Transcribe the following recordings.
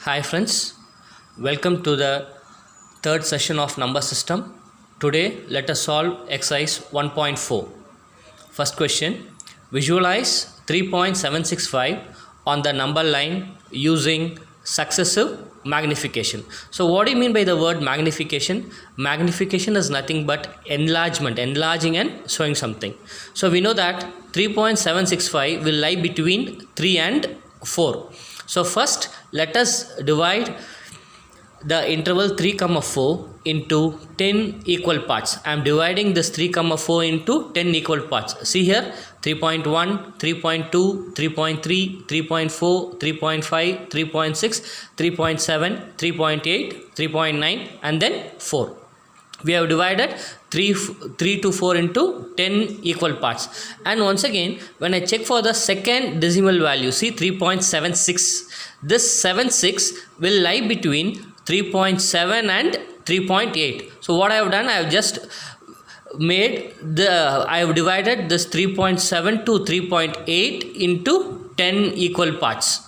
Hi friends, welcome to the third session of number system. Today let us solve exercise 1.4. First question, visualize 3.765 on the number line using successive magnification. So what do you mean by the word magnification? Magnification is nothing but enlargement, enlarging and showing something. So we know that 3.765 will lie between 3 and 4. So first let us divide the interval 3 comma 4 into 10 equal parts. I am dividing this 3 comma 4 into 10 equal parts. See here, 3.1, 3.2, 3.3, 3.4, 3.5, 3.6, 3.7, 3.8, 3.9 and then 4. We have divided 3 to 4 into 10 equal parts. And once again, when I check for the second decimal value, see 3.76. This 76 will lie between 3.7 and 3.8. So what I have done, I have just I have divided this 3.7 to 3.8 into 10 equal parts.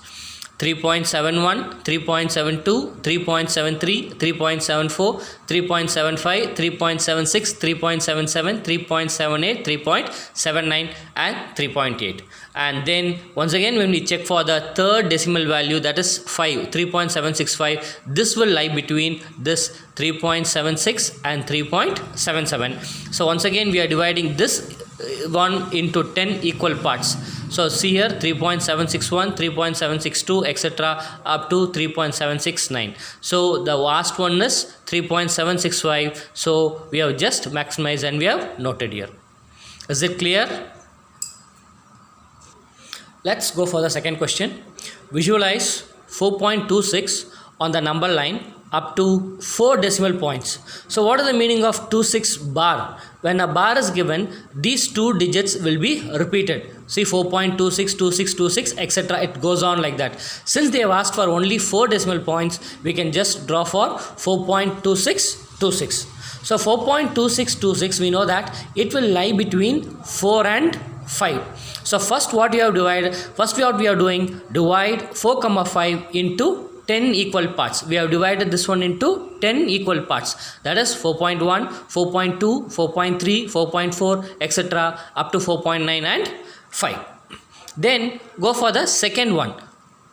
3.71, 3.72, 3.73, 3.74, 3.75, 3.76, 3.77, 3.78, 3.79 and 3.8. And then once again when we check for the third decimal value, that is 5, 3.765, this will lie between this 3.76 and 3.77. So once again we are dividing this one into 10 equal parts. So see here 3.761, 3.762 etc. up to 3.769. So the last one is 3.765. So we have just maximized and we have noted here. Is it clear? Let's go for the second question. Visualize 4.26 on the number line up to 4 decimal points. So what is the meaning of 26 bar? When a bar is given, these two digits will be repeated. See 4.26, 26, 26 etc. It goes on like that. Since they have asked for only 4 decimal points, we can just draw for 4.2626. So 4.2626, we know that it will lie between 4 and 5. So first what we have divided, we are doing, divide 4 comma 5 into 10 equal parts. We have divided this one into 10 equal parts. That is 4.1, 4.2, 4.3, 4.4 etc. up to 4.9 and 5. Then go for the second one,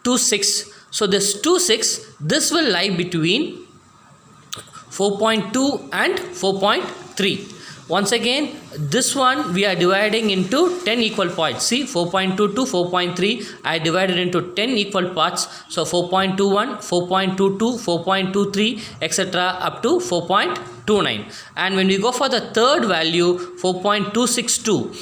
26. So this 26, this will lie between 4.2 and 4.3. Once again, this one we are dividing into 10 equal parts. See 4.2 to 4.3 I divided into 10 equal parts. So 4.21, 4.22, 4.23 etc. up to 4.29. And when we go for the third value 4.262,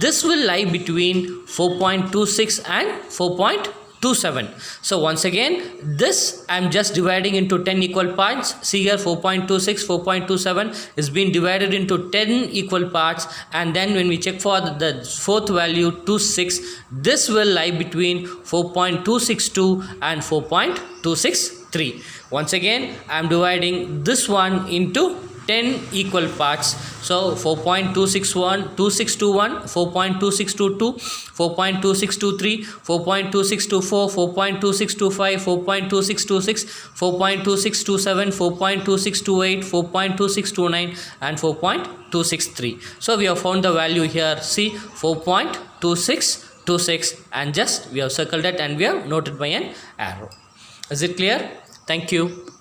this will lie between 4.26 and 4.27. So once again, this I am just dividing into 10 equal parts. See here 4.26, 4.27 is being divided into 10 equal parts. And then when we check for the fourth value 26, this will lie between 4.262 and 4.263. Once again, I am dividing this one into 10 equal parts. So 4.261, 2621, 4.2622, 4.2623, 4.2624, 4.2625, 4.2626, 4.2627, 4.2628, 4.2629 and 4.263. So we have found the value here. See 4.2626 and just we have circled it and we have noted by an arrow. Is it clear? Thank you.